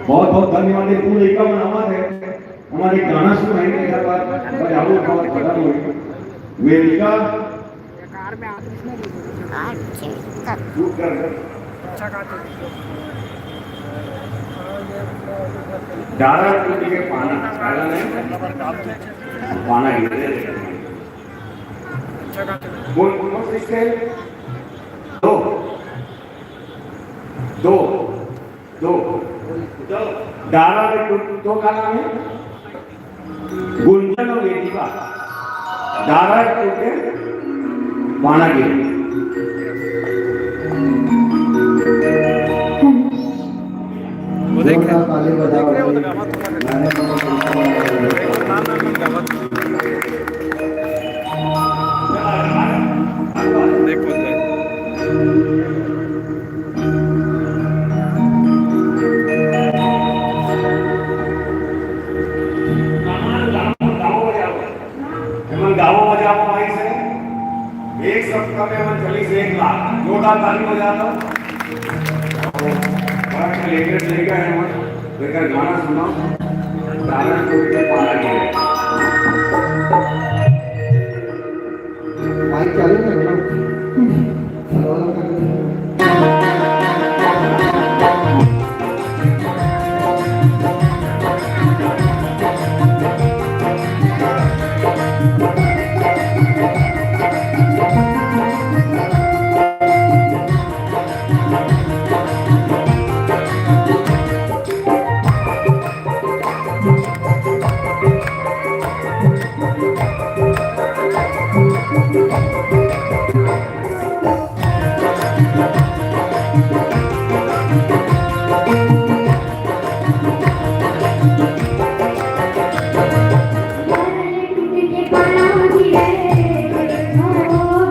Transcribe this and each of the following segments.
बहुत बहुत धन्यवाद है पूरे का नाम है हमारे गाना सुन रहे हैं बार बजाओ बहुत पता हो वेदिका कार में शुरू कर अच्छा गाते डारा टूटी के पाना डाला नहीं पाना गिरे अच्छा गाते बोल बोल इसके दो दो दो डारा में दो का नाम है गुंजन और वेदिका डारा टूटे पाना गिरे वो देख रहे हो देखो का मेहमान चली से 1 लाख जोरदार ताली बजा दो। बड़ा लेटेस्ट लेकर है हम लेकर गाना सुना कारण को के पाला के माइक चालू है ना पाना गिरे ओ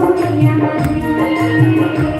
दुनिया में